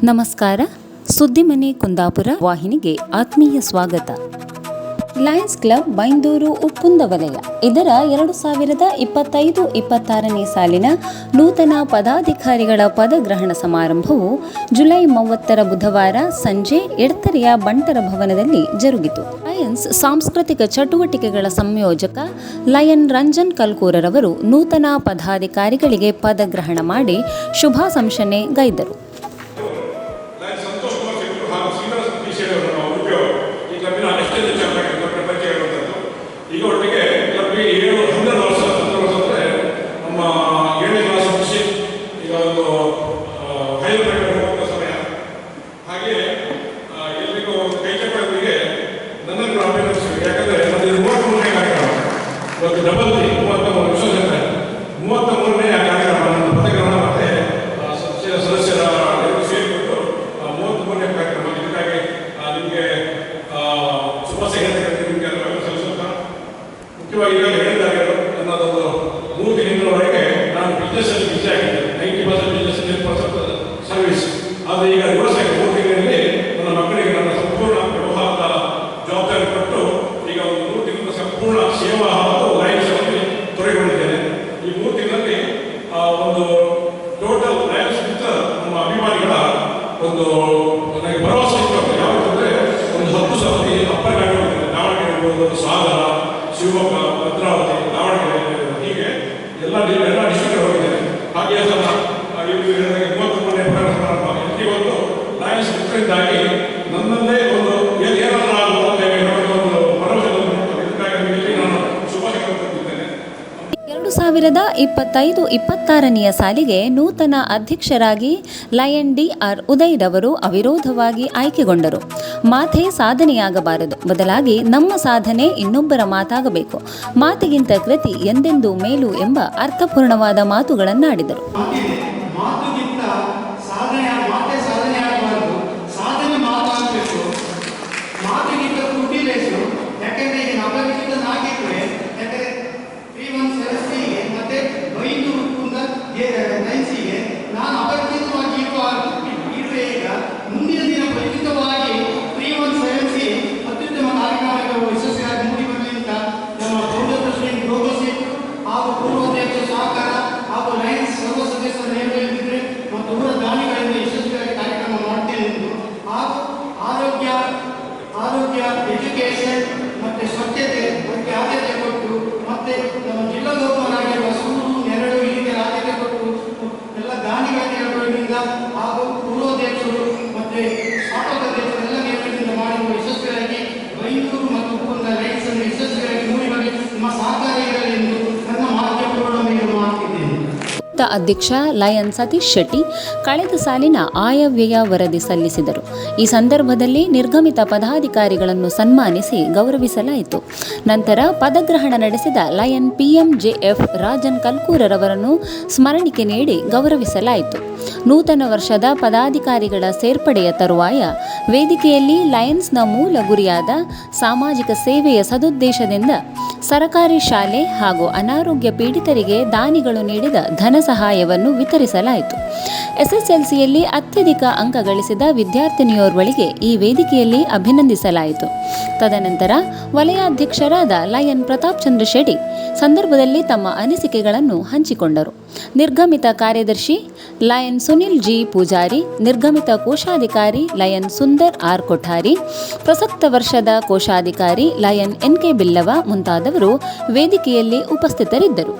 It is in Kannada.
ನಮಸ್ಕಾರ. ಸುದ್ದಿಮನೆ ಕುಂದಾಪುರ ವಾಹಿನಿಗೆ ಆತ್ಮೀಯ ಸ್ವಾಗತ. ಲಯನ್ಸ್ ಕ್ಲಬ್ ಬೈಂದೂರು ಉಪ್ಪುಂದ ವಲಯ ಇದರ 2025-26ನೇ ಸಾಲಿನ ನೂತನ ಪದಾಧಿಕಾರಿಗಳ ಪದಗ್ರಹಣ ಸಮಾರಂಭವು ಜುಲೈ 30 ಬುಧವಾರ ಸಂಜೆ ಎಡತರೆಯ ಬಂಟರ ಭವನದಲ್ಲಿ ಜರುಗಿತು. ಲಯನ್ಸ್ ಸಾಂಸ್ಕೃತಿಕ ಚಟುವಟಿಕೆಗಳ ಸಂಯೋಜಕ ಲಯನ್ ರಂಜನ್ ಕಲ್ಕೂರರವರು ನೂತನ ಪದಾಧಿಕಾರಿಗಳಿಗೆ ಪದಗ್ರಹಣ ಮಾಡಿ ಶುಭಾಶಂಸನೆ ಗೈದರು. ಈಗ ಒಟ್ಟಿಗೆ ಕ್ಲಬ್ಗೆ 12 ವರ್ಷ ಅಂದರೆ ನಮ್ಮ 7ನೇ ಕ್ಲಾಸ್ ಮುಗಿಸಿ ಈಗ ಒಂದು ಹೈಯರ್ ಪ್ರೈವೇಟ್ ಹೋಗುವಂಥ ಸಮಯ. ಹಾಗೆ ಎಲ್ಲಿಗೂ ಕೈ ಚಪ್ಪಲಿಗೆ ನನ್ನನ್ನು ಅಭಿನಂದಿಸಬೇಕು. ಯಾಕಂದರೆ ಅದು 33ನೇ ಕಾರ್ಯಕ್ರಮ, ಇವತ್ತು ಡಬಲ್ 33 ವಿಶ್ವಸಂಸ್ಥೆ 33ನೇ ಕಾರ್ಯಕ್ರಮ. ನನ್ನ ಪದಗ್ರಹಣ ಮತ್ತು ಸದಸ್ಯರ ಎರಡು ಸೇರಿಕೊಂಡು 33ನೇ ಕಾರ್ಯಕ್ರಮ. ಇದಕ್ಕಾಗಿ ನಿಮಗೆ ಶುಭಾಶಯ ನಿಮಗೆ ಸಲ್ಲಿಸುತ್ತಾ, ಮುಖ್ಯವಾಗಿ ಈಗ ಹೇಳಿದ್ದಾರೆ ನನ್ನದೊಂದು 3 ದಿನಗಳವರೆಗೆ ನಾನು ಬಿಸ್ನೆಸ್ಸಲ್ಲಿ ಬಿಸಿ ಆಗಿದ್ದೆ. 90% ಬಿಸ್ನೆಸ್, 10% ಸರ್ವಿಸ್. ಆದರೆ ಈಗ ರಿವರ್ಸ್ ಆಗಿ 3 ತಿಂಗಳಲ್ಲಿ ನನ್ನ ಮಕ್ಕಳಿಗೆ ನನ್ನ ಸಂಪೂರ್ಣ ವ್ಯವಹಾರದ ಜವಾಬ್ದಾರಿ ಕೊಟ್ಟು ಈಗ ಒಂದು 3 ತಿಂಗಳ ಸಂಪೂರ್ಣ ಸೇವಾ ಹಾಗೂ ಲಯನ್ಸ್ನಲ್ಲಿ ತೊಡಗಿಕೊಂಡಿದ್ದೇನೆ. ಈ 3 ತಿಂಗಳಲ್ಲಿ ಒಂದು ಟೋಟಲ್ ಲಯನ್ಸ್ ನಮ್ಮ ಅಭಿಮಾನಿಗಳ ಒಂದು ನನಗೆ ಭರವಸೆ ಇತ್ತು. ಯಾವತ್ತಂದರೆ ಒಂದು 10 ಸಾವಿರ ಅಪ್ಪರ್ ಗಾಡಿ ಹೋಗ್ತದೆ. ದಾವಣಗೆರೆ ಇರ್ಬೋದು, ಸಾಗರ, ಶಿವಮೊಗ್ಗ, ಭದ್ರಾವತಿ, ದಾವಣಗೆರೆ, ಹೀಗೆ ಎಲ್ಲ ಡಿಸ್ಟ್ರಿಕ್ಟ್ ಹೋಗಿದ್ದೇನೆ. ಹಾಗೆ ಸಹ 33ನೇ ಸಮಾರಂಭ ಇವತ್ತು ಲಯನ್ಸ್ ಮುಖರಿಂದಾಗಿ ನನ್ನಲ್ಲೇ ಒಂದು ಏನಾದರೂ ಆಗುತ್ತೇವೆ ಒಂದು ಭರವಸೆ ಬಂದು ಇದಕ್ಕಾಗಿ ನಾನು ಶುಭಾಶಯ ಕೊಟ್ಟಿದ್ದೇನೆ. 2025-26ನೇ ಸಾಲಿಗೆ ನೂತನ ಅಧ್ಯಕ್ಷರಾಗಿ ಲಯನ್ ಡಿ.ಆರ್. ಉದಯ್ ರವರು ಅವಿರೋಧವಾಗಿ ಆಯ್ಕೆಗೊಂಡರು. ಮಾತೇ ಸಾಧನೆಯಾಗಬಾರದು, ಬದಲಾಗಿ ನಮ್ಮ ಸಾಧನೆ ಇನ್ನೊಬ್ಬರ ಮಾತಾಗಬೇಕು. ಮಾತಿಗಿಂತ ಕೃತಿ ಎಂದೆಂದೂ ಮೇಲು ಎಂಬ ಅರ್ಥಪೂರ್ಣವಾದ ಮಾತುಗಳನ್ನಾಡಿದರು. ನಾನು ಅಪರಿಚಿತವಾಗಿ ಇರುವೆ. ಈಗ ಮುಂದಿನ ದಿನ ಪರಿಚಿತವಾಗಿ 3170 ಅತ್ಯುತ್ತಮ ಕಾರ್ಯಕ್ರಮಗಳು ಯಶಸ್ವಿಯಾಗಿ ಮೂಡಿ ಬರಲಿ ಅಂತ ನಮ್ಮ ಗೌರವ ಪ್ರೆಸಿಡೆಂಟ್ ಪ್ರೋಗೋಸಿಟ್ ಹಾಗೂ ಪೂರ್ವಾಧ್ಯಕ್ಷ ಸಹಕಾರ ಹಾಗೂ ಲಯನ್ಸ್ ಸರ್ವ ಸದಸ್ಯರ ನೇಮಕವಿದ್ದರೆ ಮತ್ತು ಊರ ದಾನಿಗಳಿಂದ ಯಶಸ್ವಿಯಾಗಿ ಕಾರ್ಯಕ್ರಮ ಮಾಡ್ತೇನೆ ಎಂದು ಹಾಗೂ ಆರೋಗ್ಯ ಎಜುಕೇಷನ್ ಮತ್ತು ಸ್ವಚ್ಛತೆ ಬಗ್ಗೆ ಆದ್ಯತೆ ಕೊಟ್ಟು ಮತ್ತೆ ನಮ್ಮ ಜಿಲ್ಲಾಧಿಕಾರಿಯಾಗಿರುವ ಸೂರು ನೆರಳು ಇಲ್ಲಿಗೆ ಆದ್ಯತೆ ಕೊಟ್ಟು ಎಲ್ಲ ದಾನಿಗಳಿಂದ ಹಾಗೂ ಪೂರ್ವಾಧ್ಯಕ್ಷರು ಮತ್ತು ಸ್ವಾಗತಾಧ್ಯಕ್ಷರೆಲ್ಲ ನೇಮಕದಿಂದ ಮಾಡಿರುವ ಯಶಸ್ವಿಯಾಗಿ ಬೈಂದೂರು ಮತ್ತು ಉಪ್ಪುಂದ ಲಯನ್ಸ್ ಅನ್ನು ಯಶಸ್ವಿಯಾಗಿ ಮೂಡಿ ಬರಲಿ, ನಿಮ್ಮ ಸಹಕಾರ ಇರಲಿ ಎಂದು ನನ್ನ ಮಾಧ್ಯಮಗಳನ್ನು ಮಾಡ್ತಿದ್ದೇನೆ. ಅಧ್ಯಕ್ಷ ಲಯನ್ ಸತೀಶ್ ಶೆಟ್ಟಿ ಕಳೆದ ಸಾಲಿನ ಆಯವ್ಯಯ ವರದಿ ಸಲ್ಲಿಸಿದರು. ಈ ಸಂದರ್ಭದಲ್ಲಿ ನಿರ್ಗಮಿತ ಪದಾಧಿಕಾರಿಗಳನ್ನು ಸನ್ಮಾನಿಸಿ ಗೌರವಿಸಲಾಯಿತು. ನಂತರ ಪದಗ್ರಹಣ ನಡೆಸಿದ ಲಯನ್ PMJF ರಾಜನ್ ಕಲ್ಕೂರರವರನ್ನು ಸ್ಮರಣಿಕೆ ನೀಡಿ ಗೌರವಿಸಲಾಯಿತು. ನೂತನ ವರ್ಷದ ಪದಾಧಿಕಾರಿಗಳ ಸೇರ್ಪಡೆಯ ತರುವಾಯ ವೇದಿಕೆಯಲ್ಲಿ ಲಯನ್ಸ್ನ ಮೂಲ ಗುರಿಯಾದ ಸಾಮಾಜಿಕ ಸೇವೆಯ ಸದುದ್ದೇಶದಿಂದ ಸರಕಾರಿ ಶಾಲೆ ಹಾಗೂ ಅನಾರೋಗ್ಯ ಪೀಡಿತರಿಗೆ ದಾನಿಗಳು ನೀಡಿದ ಧನ ಸಹಾಯವನ್ನು ವಿತರಿಸಲಾಯಿತು. SSLCಯಲ್ಲಿ ಅತ್ಯಧಿಕ ಅಂಕ ಗಳಿಸಿದ ವಿದ್ಯಾರ್ಥಿನಿಯೋರ್ವಳಿಗೆ ಈ ವೇದಿಕೆಯಲ್ಲಿ ಅಭಿನಂದಿಸಲಾಯಿತು. ತದನಂತರ ವಲಯಾಧ್ಯಕ್ಷರಾದ ಲಯನ್ ಪ್ರತಾಪ್ ಚಂದ್ರ ಶೆಟ್ಟಿ ಸಂದರ್ಭದಲ್ಲಿ ತಮ್ಮ ಅನಿಸಿಕೆಗಳನ್ನು ಹಂಚಿಕೊಂಡರು. ನಿರ್ಗಮಿತ ಕಾರ್ಯದರ್ಶಿ ಲಯನ್ ಸುನಿಲ್ ಜಿ ಪೂಜಾರಿ, ನಿರ್ಗಮಿತ ಕೋಶಾಧಿಕಾರಿ ಲಯನ್ ಸುಂದರ್ ಆರ್ ಕೊಠಾರಿ, ಪ್ರಸಕ್ತ ವರ್ಷದ ಕೋಶಾಧಿಕಾರಿ ಲಯನ್ NK ಬಿಲ್ಲವ ಮುಂತಾದವರು ವೇದಿಕೆಯಲ್ಲಿ ಉಪಸ್ಥಿತರಿದ್ದರು.